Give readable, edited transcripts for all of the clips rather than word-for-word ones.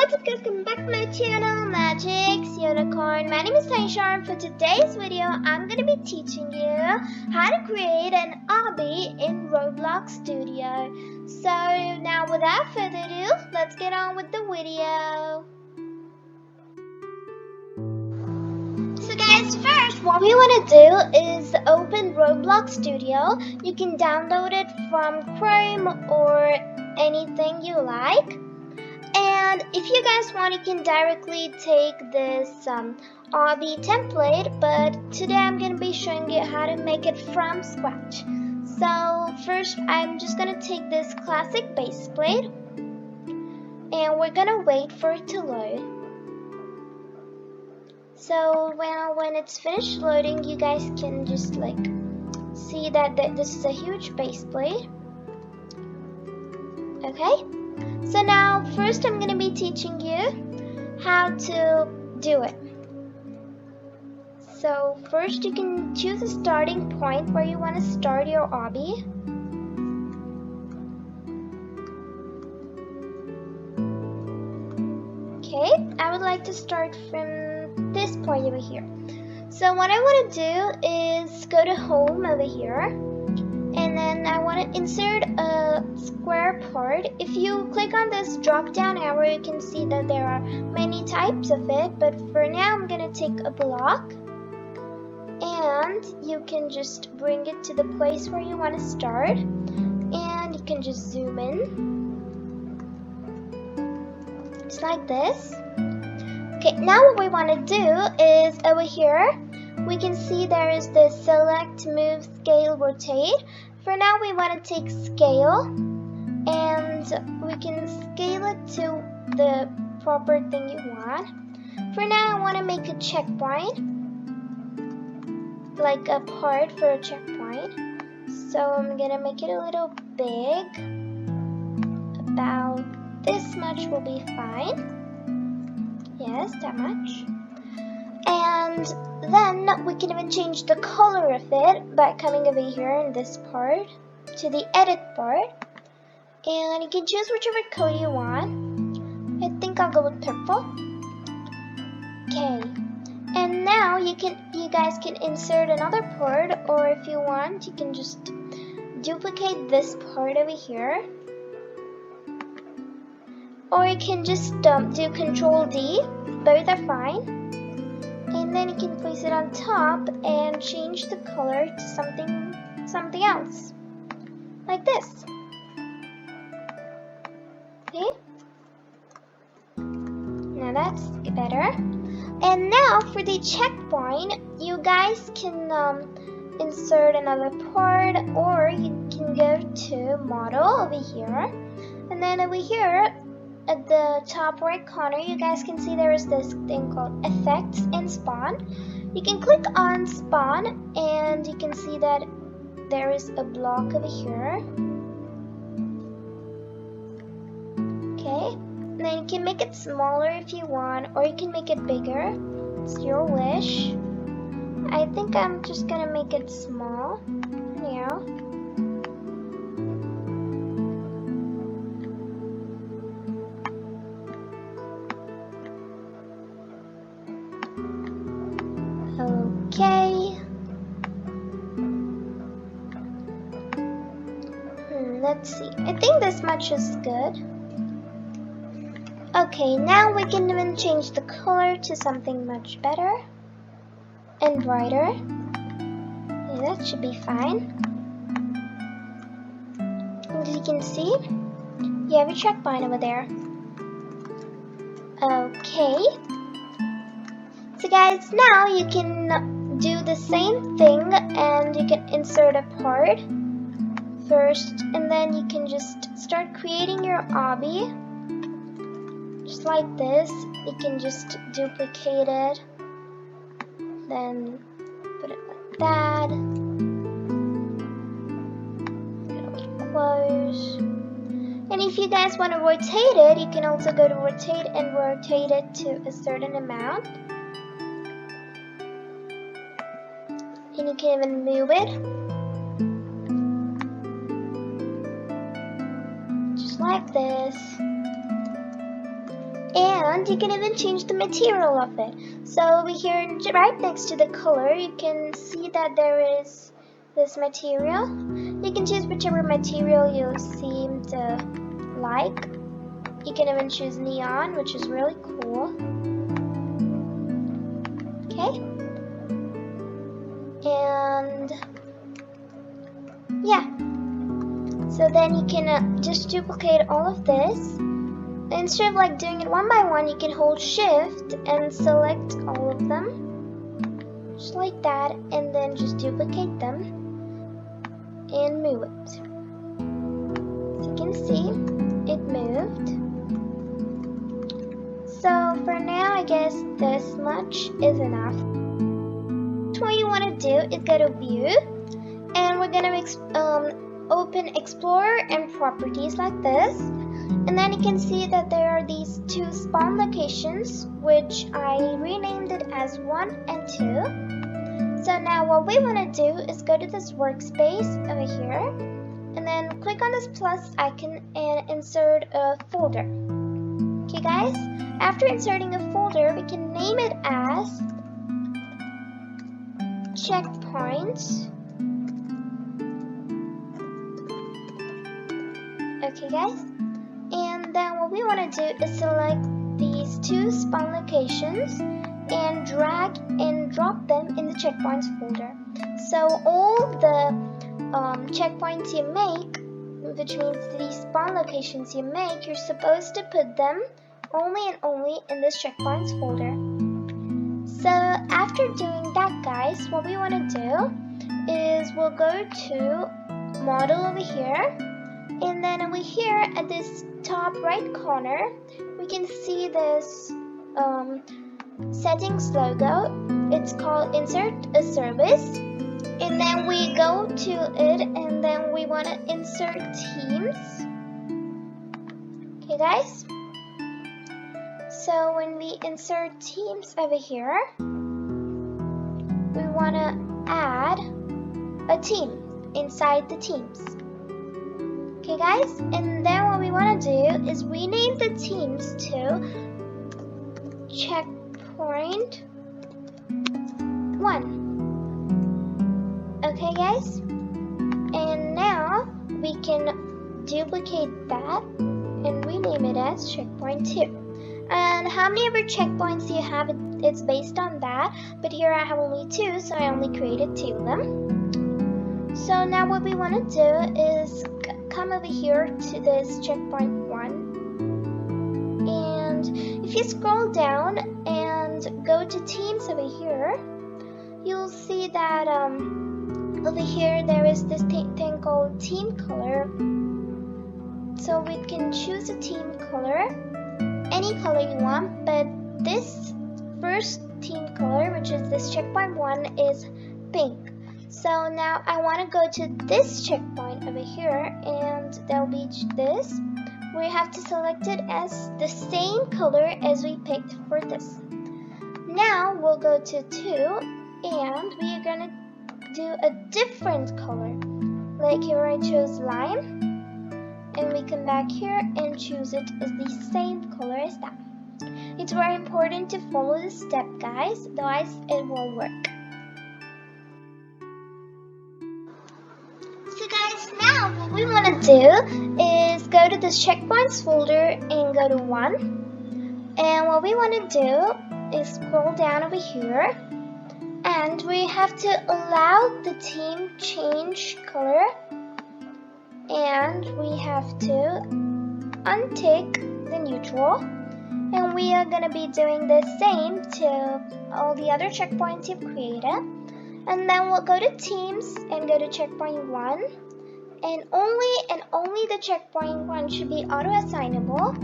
what's up guys, welcome back to my channel, Magic's Unicorn. My name is Taisha, and for today's video, I'm going to be teaching you how to create an obby in Roblox Studio. So now without further ado, let's get on with the video. So guys, first what we want to do is open Roblox Studio. You can download it from Chrome or anything you like. And if you guys want, you can directly take this obby template, but today I'm going to be showing you how to make it from scratch. So first I'm just going to take this classic base plate and we're going to wait for it to load. So when it's finished loading, you guys can just like see that this is a huge base plate. Okay? So now, first I'm going to be teaching you how to do it. So first you can choose a starting point where you want to start your obby. Okay, I would like to start from this point over here. So what I want to do is go to home over here. And then I want to insert a square part. If you click on this drop down arrow, you can see that there are many types of it, but for now I'm going to take a block and you can just bring it to the place where you want to start, and you can just zoom in just like this. Okay, now what we want to do is over here we can see there is this select, move, scale, rotate. For now we want to take scale and we can scale it to the proper thing you want. For now I want to make a checkpoint, like a part for a checkpoint. So I'm going to make it a little big. About this much will be fine. Yes, that much. And then we can even change the color of it by coming over here in this part to the edit part, and you can choose whichever color you want. I think I'll go with purple. Okay, and now you guys can insert another part, or if you want you can just duplicate this part over here, or you can just do Control D. Both are fine. And then you can place it on top and change the color to something else, like this. Okay, now that's better. And now for the checkpoint, you guys can insert another part, or you can go to model over here, and then over here at the top right corner, you guys can see there is this thing called effects and spawn. You can click on spawn and you can see that there is a block over here. Okay, and then you can make it smaller if you want, or you can make it bigger. It's your wish. I think I'm just gonna make it small now. Okay. Let's see. I think this much is good. Okay, now we can even change the color to something much better and brighter. Okay, that should be fine. And as you can see, you have a checkpoint over there. Okay. So guys, now you can do the same thing and you can insert a part first, and then you can just start creating your obby just like this. You can just duplicate it, then put it like that. It'll close. And if you guys want to rotate it, you can also go to rotate and rotate it to a certain amount. And you can even move it just like this. And you can even change the material of it. So over here, right next to the color, you can see that there is this material. You can choose whichever material you seem to like. You can even choose neon, which is really cool. Okay. And yeah. So then you can just duplicate all of this. Instead of like doing it one by one, you can hold shift and select all of them. Just like that, and then just duplicate them and move it. So you can see it moved. So for now, I guess this much is enough. What you want to do is go to view, and we're gonna open Explorer and Properties like this. And then you can see that there are these two spawn locations, which I renamed it as 1 and 2. So now what we want to do is go to this workspace over here, and then click on this plus icon and insert a folder. Okay guys, after inserting a folder, we can name it as checkpoints. Okay guys. And then what we want to do is select these two spawn locations and drag and drop them in the checkpoints folder. So all the checkpoints you make, which means these spawn locations you make, you're supposed to put them only and only in this checkpoints folder. So after doing that, guys, what we want to do is we'll go to model over here. And then over here at this top right corner, we can see this settings logo. It's called insert a service. And then we go to it, and then we want to insert teams. Okay guys. So when we insert teams over here, we want to add a team inside the teams. Okay guys, and then what we want to do is rename the teams to checkpoint 1. Okay guys, and now we can duplicate that and rename it as checkpoint 2. And how many ever checkpoints you have, it's based on that, but here I have only 2, so I only created 2 of them. So now what we want to do is come over here to this checkpoint 1, and if you scroll down and go to teams over here, you'll see that over here there is this thing called team color. So we can choose a team color, any color you want, but this first team color, which is this checkpoint 1, is pink. So now I want to go to this checkpoint over here, and there'll be this. We have to select it as the same color as we picked for this. Now we'll go to 2, and we are going to do a different color. Like here I chose lime, and we come back here and choose it as the same color as that. It's very important to follow this step, guys, otherwise it won't work. So guys, now what we want to do is go to this checkpoints folder and go to 1. And what we want to do is scroll down over here, and we have to allow the team change color, and we have to untick the neutral, and we are going to be doing the same to all the other checkpoints you've created. And then we'll go to teams and go to checkpoint 1, and only the checkpoint 1 should be auto-assignable,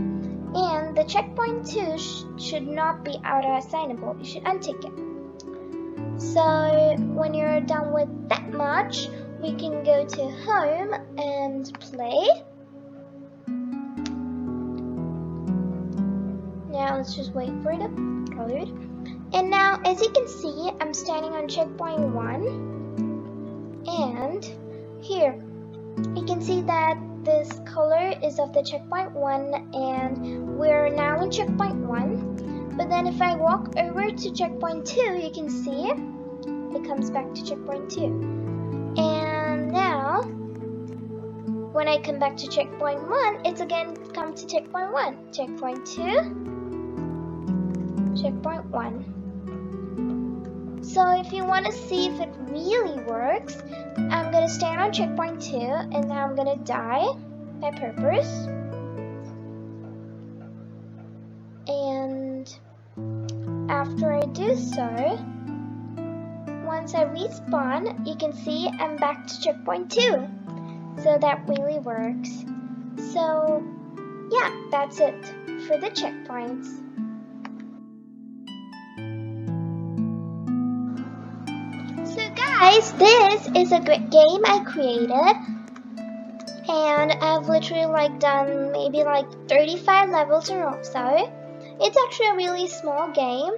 and the checkpoint 2 should not be auto-assignable. You should untick it. So when you're done with that much, we can go to home and play. Now let's just wait for it to load. And now, as you can see, I'm standing on checkpoint 1, and here you can see that this color is of the checkpoint 1, and we're now in checkpoint 1. But then if I walk over to checkpoint 2, you can see it comes back to checkpoint 2. And now, when I come back to checkpoint 1, it's again come to checkpoint 1. Checkpoint 2, checkpoint 1. So if you want to see if it really works, I'm going to stand on checkpoint 2, and now I'm going to die by purpose. And after I do so, once I respawn, you can see I'm back to checkpoint 2. So that really works. So yeah, that's it for the checkpoints. So guys, this is a great game I created, and I've literally done maybe 35 levels or so. It's actually a really small game,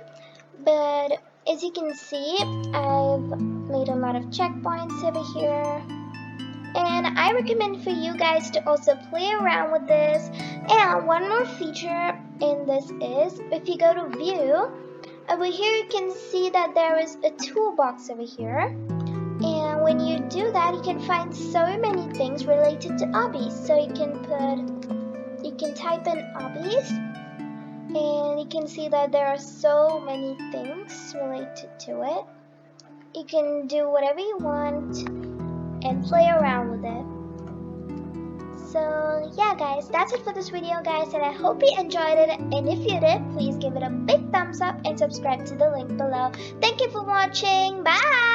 but as you can see, I've made a lot of checkpoints over here. And I recommend for you guys to also play around with this. And one more feature in this is, if you go to view, over here you can see that there is a toolbox over here. And when you do that, you can find so many things related to obbies. So you can type in obbies, and you can see that there are so many things related to it. You can do whatever you want and play around with it. So yeah guys, that's it for this video guys, and I hope you enjoyed it, and if you did, please give it a big thumbs up and subscribe to the link below. Thank you for watching. Bye!